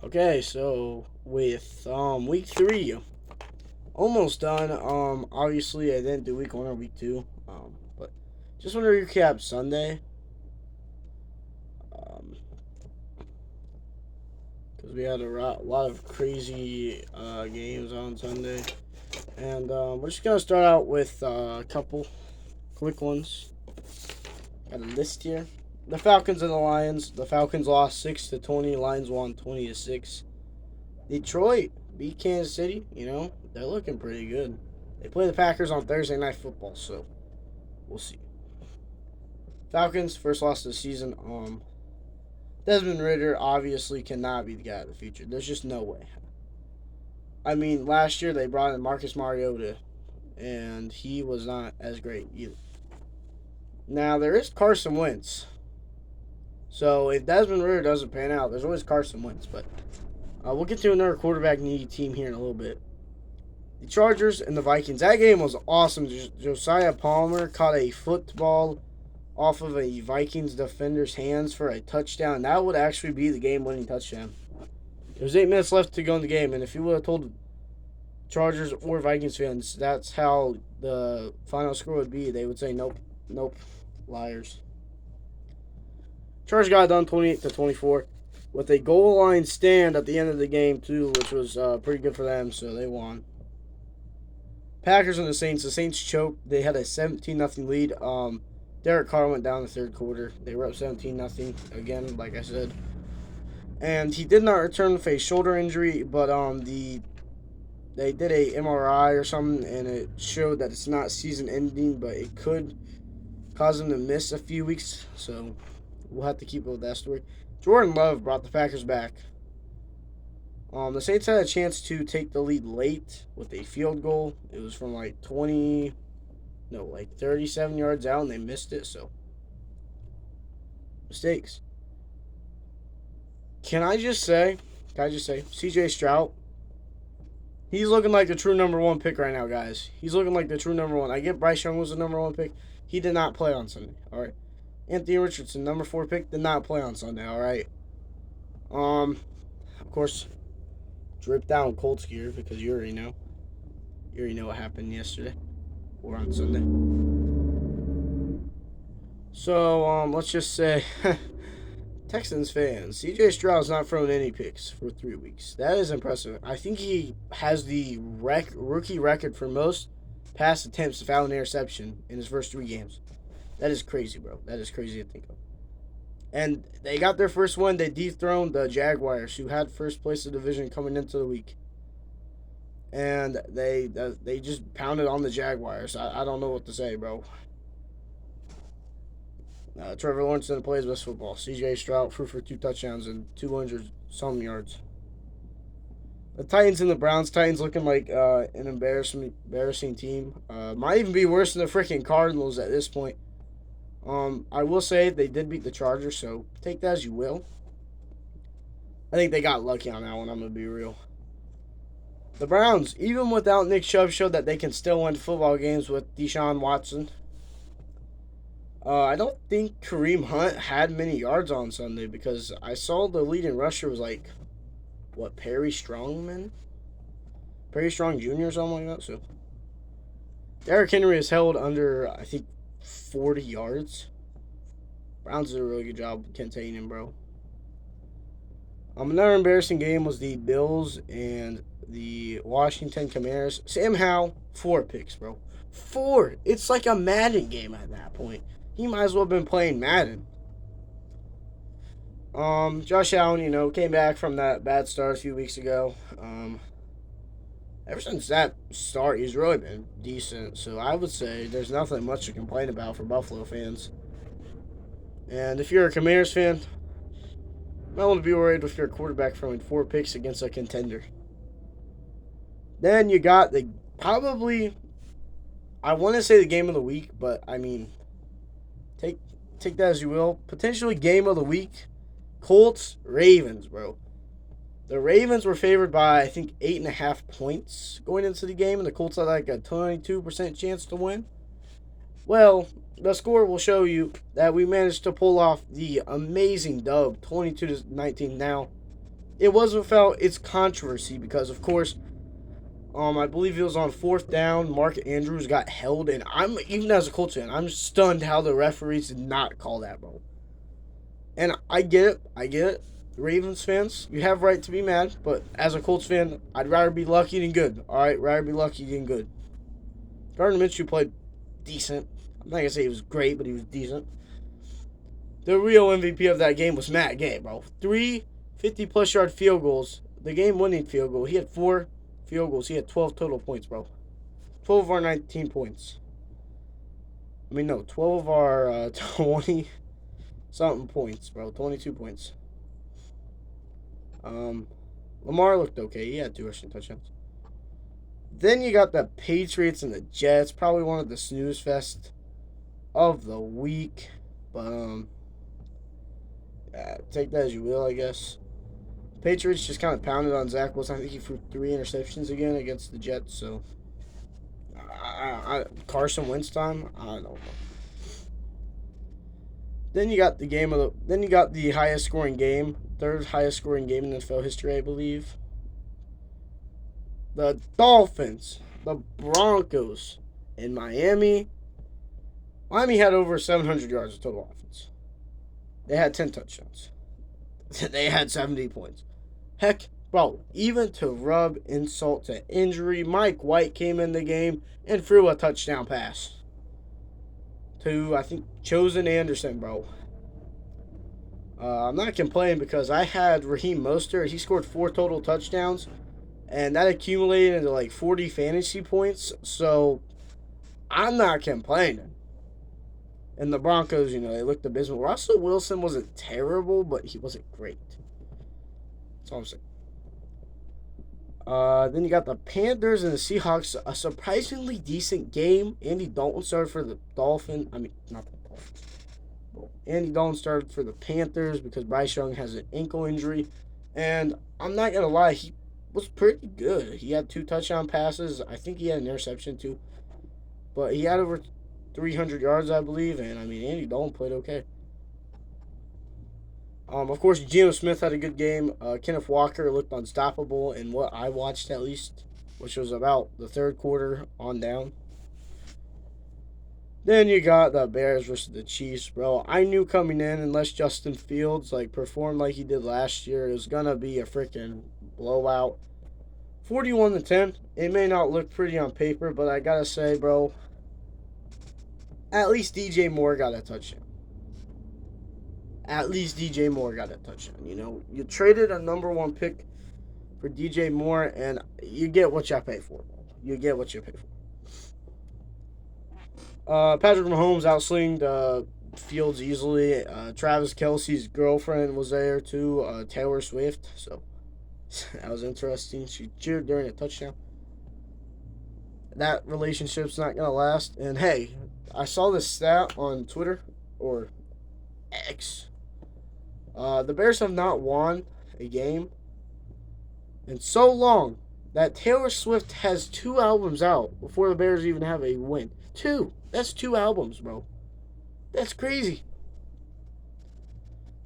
Okay, so with week 3 almost done. Obviously I didn't do week 1 or week 2. But just want to recap Sunday. Um, because we had a lot of crazy games on Sunday, and we're just gonna start out with a couple quick ones. Got a list here. The Falcons and the Lions. The Falcons lost 6-20. Lions won 20-6. Detroit beat Kansas City. They're looking pretty good. They play the Packers on Thursday Night Football, so we'll see. Falcons first loss of the season. Desmond Ritter obviously cannot be the guy of the future. There's just no way. I mean, last year they brought in Marcus Mariota, and he was not as great either. Now there is Carson Wentz, so if Desmond Ritter doesn't pan out, there's always Carson Wentz. But we'll get to another quarterback needy team here in a little bit. The Chargers and the Vikings. That game was awesome. Josiah Palmer caught a football off of a Vikings defender's hands for a touchdown. That would actually be the game-winning touchdown. There's 8 minutes left to go in the game, and if you would have told Chargers or Vikings fans that's how the final score would be, they would say nope, nope, liars. Chargers got it done 28-24 with a goal line stand at the end of the game too, which was pretty good for them, so they won. Packers and the Saints. The Saints choked. They had a 17-0 lead. Derek Carr went down the third quarter. They were up 17-0 again, like I said. And he did not return with a shoulder injury, but they did a MRI or something, and it showed that it's not season-ending, but it could cause him to miss a few weeks. So we'll have to keep up with that story. Jordan Love brought the Packers back. The Saints had a chance to take the lead late with a field goal. It was from like 37 yards out, and they missed it. So mistakes. Can I just say, CJ Stroud, he's looking like the true number 1 pick right now, guys. He's looking like the true number 1. I get Bryce Young was the number 1 pick. He did not play on Sunday, all right? Anthony Richardson, number 4 pick, did not play on Sunday, all right? Of course, drip down Colts gear because you already know. You already know what happened yesterday or on Sunday. So, let's just say Texans fans, CJ Stroud's not thrown any picks for 3 weeks. That is impressive. I think he has the rookie record for most pass attempts without an interception in his first 3 games. That is crazy, bro. That is crazy to think of. And they got their first win. They dethroned the Jaguars, who had first place of the division coming into the week. And they just pounded on the Jaguars. I don't know what to say, bro. Trevor Lawrence didn't play his best football. C.J. Stroud threw for 2 touchdowns and 200-some yards. The Titans and the Browns. Titans looking like an embarrassing team. Might even be worse than the freaking Cardinals at this point. I will say they did beat the Chargers, so take that as you will. I think they got lucky on that one, I'm going to be real. The Browns, even without Nick Chubb, showed that they can still win football games with Deshaun Watson. I don't think Kareem Hunt had many yards on Sunday because I saw the leading rusher was like, Perry Strong Jr. or something like that. So Derrick Henry is held under, I think, 40 yards. Browns did a really good job containing him, bro. Another embarrassing game was the Bills and the Washington Commanders. Sam Howell, 4 picks, bro. 4. It's like a Madden game at that point. He might as well have been playing Madden. Josh Allen, came back from that bad start a few weeks ago. Ever since that start, he's really been decent. So I would say there's nothing much to complain about for Buffalo fans. And if you're a Commanders fan, you might want to be worried with your quarterback throwing 4 picks against a contender. Then you got I want to say the game of the week, but I mean, take that as you will. Potentially game of the week, Colts, Ravens, bro. The Ravens were favored by, I think, 8.5 points going into the game, and the Colts had like a 22% chance to win. Well, the score will show you that we managed to pull off the amazing dub, 22-19 now. it was without its controversy because, of course, I believe it was on fourth down. Mark Andrews got held, and I'm even as a Colts fan, I'm stunned how the referees did not call that, bro. And I get it. I get it. Ravens fans, you have right to be mad, but as a Colts fan, I'd rather be lucky than good. All right, rather be lucky than good. Gardner Minshew played decent. I'm not gonna say he was great, but he was decent. The real MVP of that game was Matt Gay, bro. 3 50-plus yard field goals. The game-winning field goal. He had 4 field goals. He had 12 total points, bro. 12 of our 19 points. I mean, no, 12 of our 20 something points, bro. 22 points. Lamar looked okay. He had 2 rushing touchdowns. Then you got the Patriots and the Jets. Probably one of the snooze fest of the week. But, take that as you will, I guess. Patriots just kind of pounded on Zach Wilson. I think he threw 3 interceptions again against the Jets. So, Carson Wentz time. I don't know. Then you got the highest scoring game, third highest scoring game in NFL history, I believe. The Dolphins, the Broncos, in Miami. Miami had over 700 yards of total offense. They had 10 touchdowns. They had 70 points. Heck, bro, even to rub insult to injury, Mike White came in the game and threw a touchdown pass to, I think, Chosen Anderson, bro. I'm not complaining because I had Raheem Mostert. He scored 4 total touchdowns, and that accumulated into like 40 fantasy points. So I'm not complaining. And the Broncos, they looked abysmal. Russell Wilson wasn't terrible, but he wasn't great. That's all I'm saying. Then you got the Panthers and the Seahawks. A surprisingly decent game. Andy Dalton started for the Dolphins. I mean, not the Dolphins. Andy Dalton started for the Panthers because Bryce Young has an ankle injury. And I'm not going to lie, he was pretty good. He had 2 touchdown passes. I think he had an interception too. But he had over 300 yards, I believe. And, I mean, Andy Dalton played okay. Of course, Geno Smith had a good game. Kenneth Walker looked unstoppable in what I watched, at least, which was about the third quarter on down. Then you got the Bears versus the Chiefs, bro. I knew coming in, unless Justin Fields performed like he did last year, it was gonna be a freaking blowout. 41-10. It may not look pretty on paper, but I gotta say, bro, at least DJ Moore got a touchdown. At least DJ Moore got a touchdown. You traded a number 1 pick for DJ Moore, and you get what you pay for. You get what you pay for. Patrick Mahomes outslinged Fields easily. Travis Kelce's girlfriend was there too, Taylor Swift. So that was interesting. She cheered during a touchdown. That relationship's not gonna last. And hey, I saw this stat on Twitter or X. The Bears have not won a game in so long that Taylor Swift has 2 albums out before the Bears even have a win. 2. That's 2 albums, bro. That's crazy.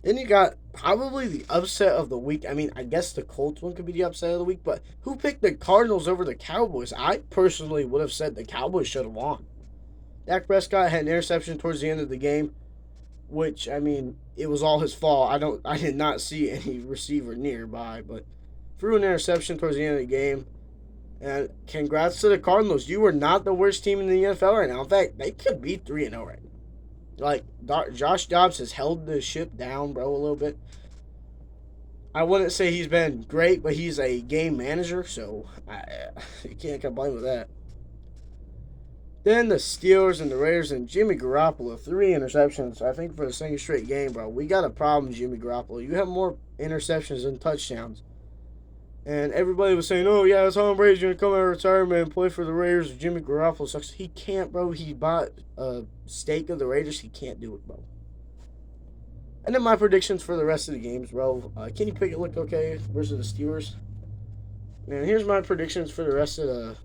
Then you got probably the upset of the week. I mean, I guess the Colts one could be the upset of the week, but who picked the Cardinals over the Cowboys? I personally would have said the Cowboys should have won. Dak Prescott had an interception towards the end of the game, which, I mean, it was all his fault. I did not see any receiver nearby, but threw an interception towards the end of the game. And congrats to the Cardinals. You were not the worst team in the NFL right now. In fact, they could be 3-0 right now. Josh Dobbs has held the ship down, bro, a little bit. I wouldn't say he's been great, but he's a game manager, so you can't complain with that. Then the Steelers and the Raiders and Jimmy Garoppolo, 3 interceptions, I think, for the second straight game, bro. We got a problem, Jimmy Garoppolo. You have more interceptions than touchdowns. And everybody was saying, oh, yeah, Tom Brady's going to come out of retirement and play for the Raiders. Jimmy Garoppolo sucks. He can't, bro. He bought a stake of the Raiders. He can't do it, bro. And then my predictions for the rest of the games, bro. Kenny Pickett looked okay versus the Steelers. And here's my predictions for the rest of the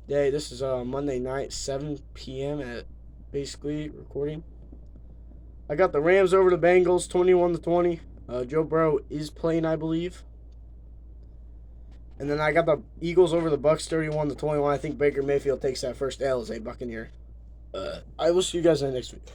day. This is Monday night, 7 p.m. at basically recording. I got the Rams over the Bengals, 21-20. Joe Burrow is playing, I believe. And then I got the Eagles over the Bucks 31-21. I think Baker Mayfield takes that first L as a Buccaneer. I will see you guys in the next video.